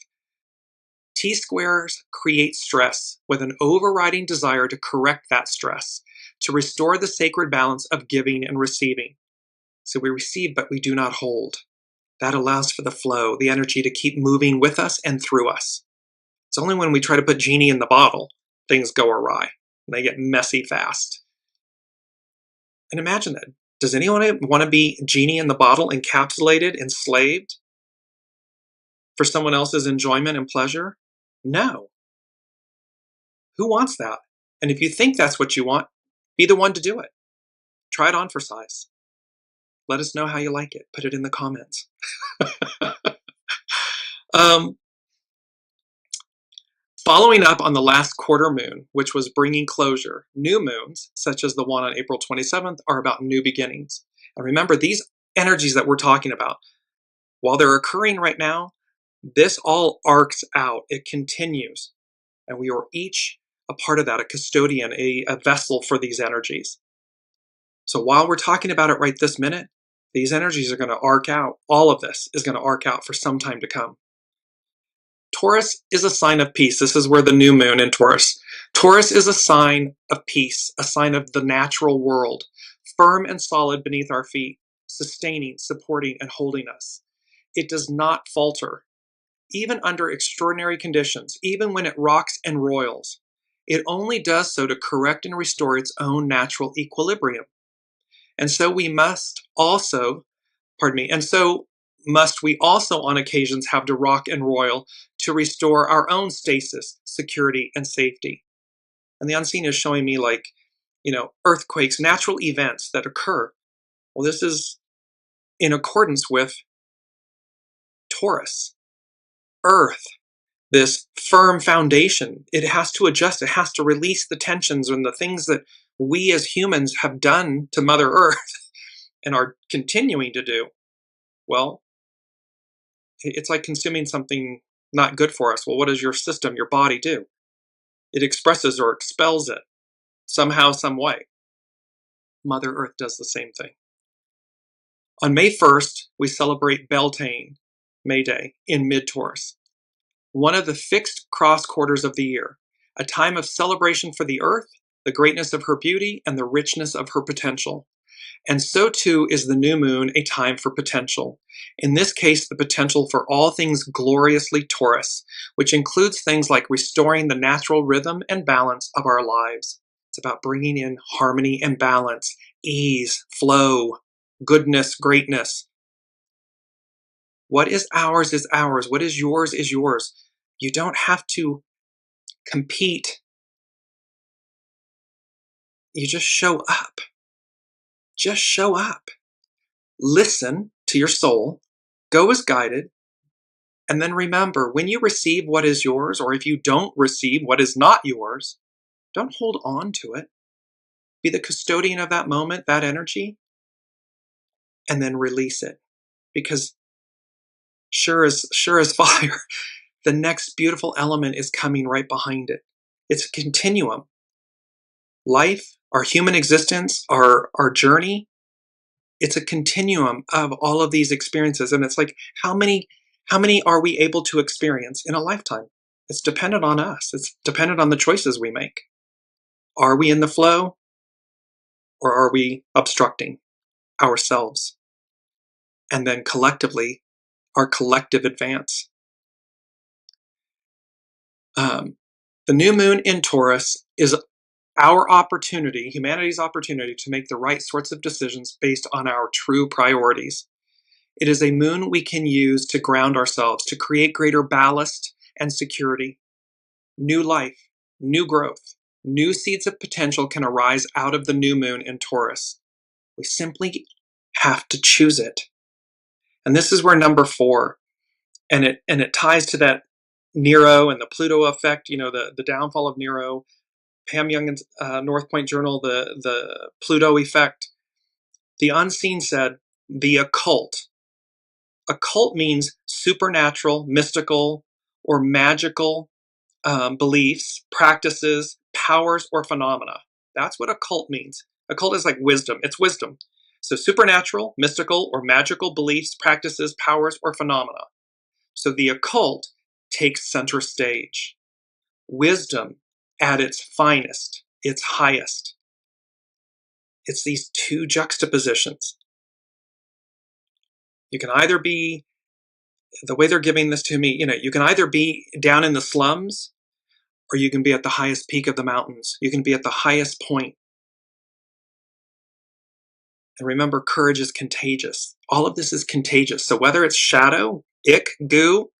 T-squares create stress with an overriding desire to correct that stress, to restore the sacred balance of giving and receiving. So we receive, but we do not hold. That allows for the flow, the energy to keep moving with us and through us. It's only when we try to put genie in the bottle, things go awry. And they get messy fast. And imagine that. Does anyone want to be genie in the bottle, encapsulated, enslaved for someone else's enjoyment and pleasure? No. Who wants that? And if you think that's what you want, be the one to do it. Try it on for size. Let us know how you like it. Put it in the comments. Following up on the last quarter moon, which was bringing closure, new moons, such as the one on April 27th, are about new beginnings. And remember, these energies that we're talking about, while they're occurring right now, this all arcs out. It continues. And we are each a part of that, a custodian, a vessel for these energies. So while we're talking about it right this minute, these energies are going to arc out. All of this is going to arc out for some time to come. Taurus is a sign of peace. This is where the new moon in Taurus. Taurus is a sign of peace, a sign of the natural world, firm and solid beneath our feet, sustaining, supporting, and holding us. It does not falter, even under extraordinary conditions, even when it rocks and roils. It only does so to correct and restore its own natural equilibrium. And so we must also, must we also on occasions have to rock and roil to restore our own stasis, security, and safety. And the unseen is showing me earthquakes, natural events that occur. Well, this is in accordance with Taurus, Earth, this firm foundation. It has to adjust. It has to release the tensions and the things that we as humans have done to Mother Earth and are continuing to do. Well, it's like consuming something not good for us. Well, what does your system, your body do? It expresses or expels it somehow, some way. Mother Earth does the same thing. On May 1st, we celebrate Beltane, May Day, in mid-Taurus, one of the fixed cross quarters of the year, a time of celebration for the Earth, the greatness of her beauty, and the richness of her potential. And so too is the new moon a time for potential. In this case, the potential for all things gloriously Taurus, which includes things like restoring the natural rhythm and balance of our lives. It's about bringing in harmony and balance, ease, flow, goodness, greatness. What is ours is ours. What is yours is yours. You don't have to compete. You just show up. Just show up. Listen to your soul. Go as guided. And then remember, when you receive what is yours, or if you don't receive what is not yours, don't hold on to it. Be the custodian of that moment, that energy, and then release it. Because sure as fire, the next beautiful element is coming right behind it. It's a continuum. Life, our human existence, our journey, it's a continuum of all of these experiences. And it's like, how many are we able to experience in a lifetime? It's dependent on us. It's dependent on the choices we make. Are we in the flow, or are we obstructing ourselves? And then collectively, our collective advance. The new moon in Taurus is our opportunity, humanity's opportunity, to make the right sorts of decisions based on our true priorities. It is a moon we can use to ground ourselves, to create greater ballast and security. New life, new growth, new seeds of potential can arise out of the new moon in Taurus. We simply have to choose it. And this is where number 4, and it ties to that NERO and the Pluto effect, the downfall of NERO, Pam Youngin's North Point Journal, the Pluto effect. The Unseen said, the occult. Occult means supernatural, mystical, or magical beliefs, practices, powers, or phenomena. That's what occult means. Occult is like wisdom. It's wisdom. So supernatural, mystical, or magical beliefs, practices, powers, or phenomena. So the occult takes center stage. Wisdom at its finest, its highest. It's these two juxtapositions. You can either be, the way they're giving this to me, you can either be down in the slums, or you can be at the highest peak of the mountains. You can be at the highest point. And remember, courage is contagious. All of this is contagious. So whether it's shadow, ick, goo,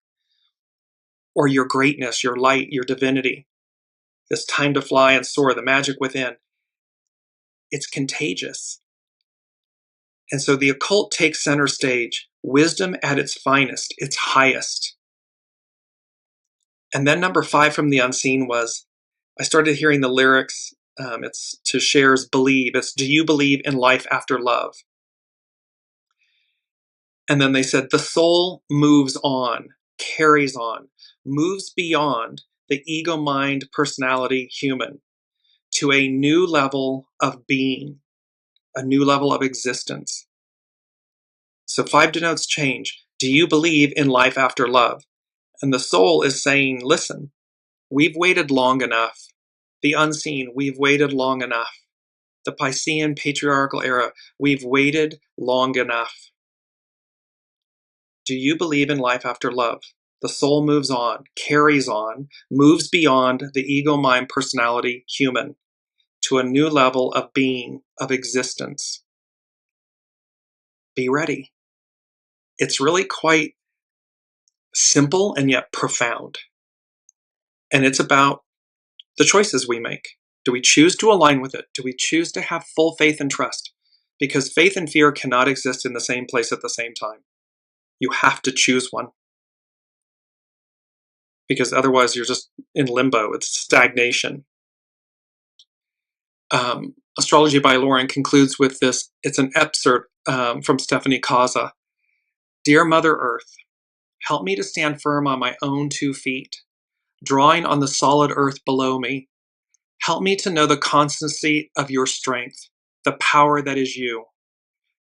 or your greatness, your light, your divinity, this time to fly and soar, the magic within, it's contagious. And so the occult takes center stage, wisdom at its finest, its highest. And then number 5 from the Unseen was, I started hearing the lyrics. It's to Cher's Believe. It's, do you believe in life after love? And then they said, the soul moves on, carries on, moves beyond the ego, mind, personality, human, to a new level of being, a new level of existence. So 5 denotes change. Do you believe in life after love? And the soul is saying, listen, we've waited long enough. The Unseen, we've waited long enough. The Piscean patriarchal era, we've waited long enough. Do you believe in life after love? The soul moves on, carries on, moves beyond the ego, mind, personality, human, to a new level of being, of existence. Be ready. It's really quite simple and yet profound. And it's about the choices we make. Do we choose to align with it? Do we choose to have full faith and trust? Because faith and fear cannot exist in the same place at the same time. You have to choose one. because otherwise you're just in limbo. It's stagnation. Astrology by Lauren concludes with this. It's an excerpt from Stephanie Kaza. Dear Mother Earth, help me to stand firm on my own 2 feet, drawing on the solid earth below me. Help me to know the constancy of your strength, the power that is you.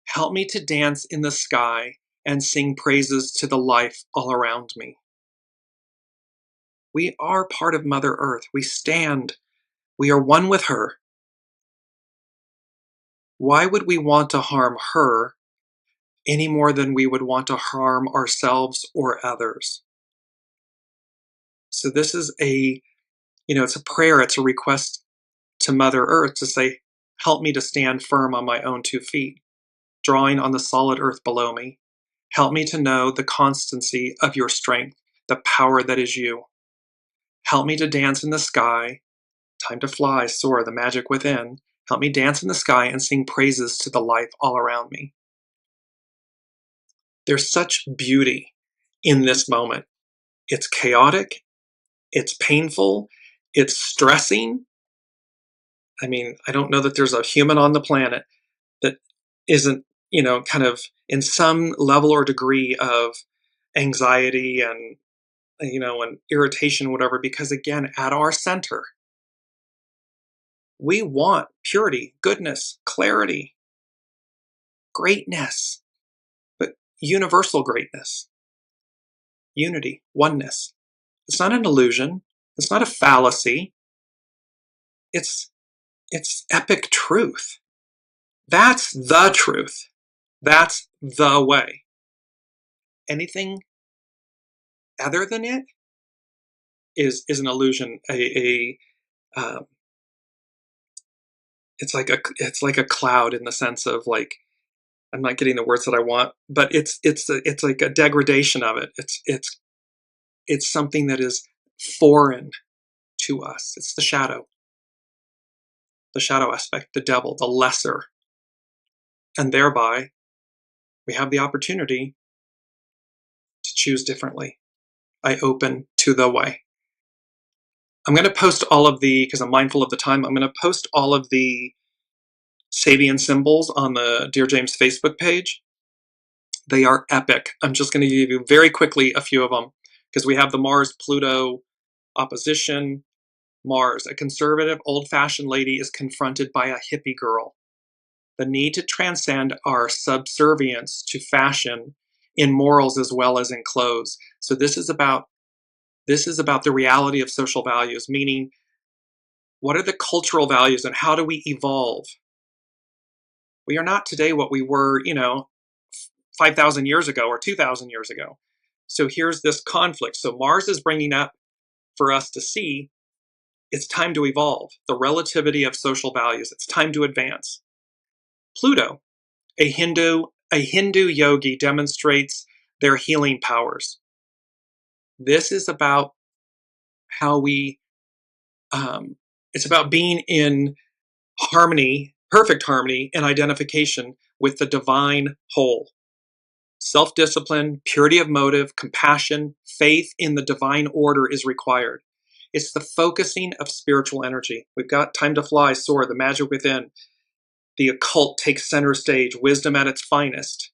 Help me to dance in the sky and sing praises to the life all around me. We are part of Mother Earth. We stand. We are one with her. Why would we want to harm her any more than we would want to harm ourselves or others? So this is it's a prayer, it's a request to Mother Earth to say, help me to stand firm on my own 2 feet, drawing on the solid earth below me. Help me to know the constancy of your strength, the power that is you. Help me to dance in the sky. Time to fly, soar, the magic within. Help me dance in the sky and sing praises to the life all around me. There's such beauty in this moment. It's chaotic. It's painful. It's stressing. I mean, I don't know that there's a human on the planet that isn't, kind of in some level or degree of anxiety and, and irritation, whatever, because again, at our center, we want purity, goodness, clarity, greatness, but universal greatness, unity, oneness. It's not an illusion. It's not a fallacy. It's epic truth. That's the truth. That's the way. Anything other than it is an illusion. It's like a cloud in the sense of like, I'm not getting the words that I want, but it's like a degradation of it. It's something that is foreign to us. It's the shadow aspect, the devil, the lesser. And thereby, we have the opportunity to choose differently. I open to the way. I'm going to post all of because I'm mindful of the time, I'm going to post all of the SABIAN symbols on the Dearjames Facebook page. They are epic. I'm just going to give you very quickly a few of them because we have the Mars-Pluto opposition. Mars, a conservative, old-fashioned lady is confronted by a hippie girl. The need to transcend our subservience to fashion in morals as well as in clothes. So this is about the reality of social values, meaning what are the cultural values and how do we evolve? We are not today what we were, 5,000 years ago or 2,000 years ago. So here's this conflict. So Mars is bringing up for us to see it's time to evolve, the relativity of social values. It's time to advance. Pluto, a Hindu yogi, demonstrates their healing powers. This is about how it's about being in harmony, perfect harmony, and identification with the divine whole. Self-discipline, purity of motive, compassion, faith in the divine order is required. It's the focusing of spiritual energy. We've got time to fly, soar, the magic within. The occult takes center stage, wisdom at its finest.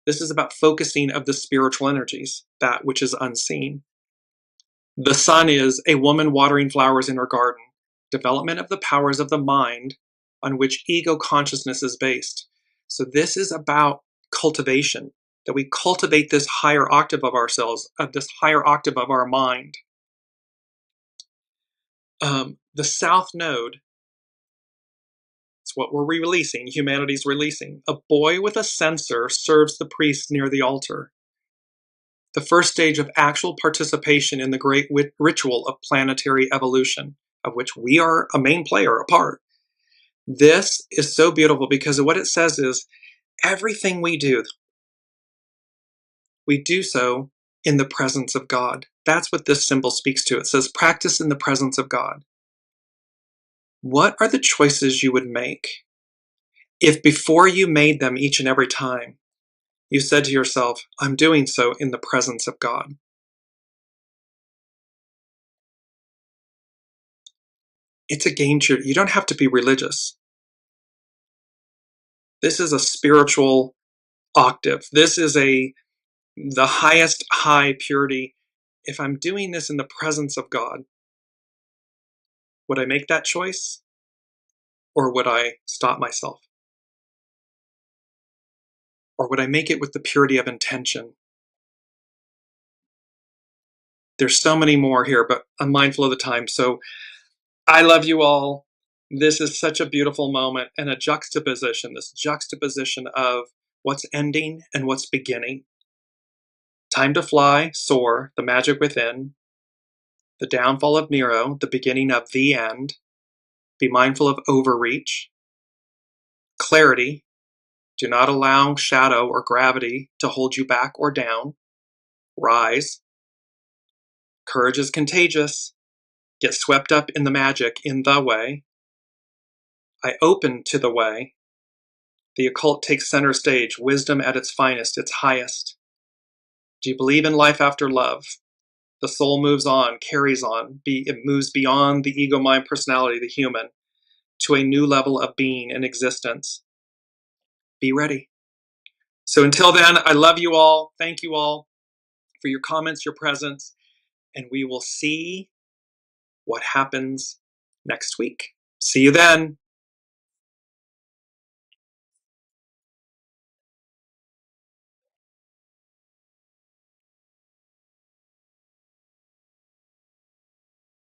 This is about focusing of the spiritual energies, that which is unseen. The sun is a woman watering flowers in her garden, development of the powers of the mind on which ego consciousness is based. So this is about cultivation, that we cultivate this higher octave of ourselves, of this higher octave of our mind. The South Node, it's what we're releasing, humanity's releasing. A boy with a censer serves the priest near the altar. The first stage of actual participation in the great ritual of planetary evolution, of which we are a main player, a part. This is so beautiful because what it says is everything we do so in the presence of God. That's what this symbol speaks to. It says practice in the presence of God. What are the choices you would make if before you made them each and every time, you said to yourself, I'm doing so in the presence of God? It's a game changer. You don't have to be religious. This is a spiritual octave. This is the highest high purity. If I'm doing this in the presence of God, would I make that choice? Or would I stop myself? Or would I make it with the purity of intention? There's so many more here, but I'm mindful of the time. So I love you all. This is such a beautiful moment and a juxtaposition, this juxtaposition of what's ending and what's beginning. Time to fly, soar, the magic within. The downfall of NERO, the beginning of the end. Be mindful of overreach. Clarity. Do not allow shadow or gravity to hold you back or down. Rise. Courage is contagious. Get swept up in the magic in the way. I open to the way. The occult takes center stage, wisdom at its finest, its highest. Do you believe in life after love? The soul moves on, carries on. It moves beyond the ego, mind, personality, the human, to a new level of being and existence. Be ready. So until then, I love you all. Thank you all for your comments, your presence, and we will see what happens next week. See you then.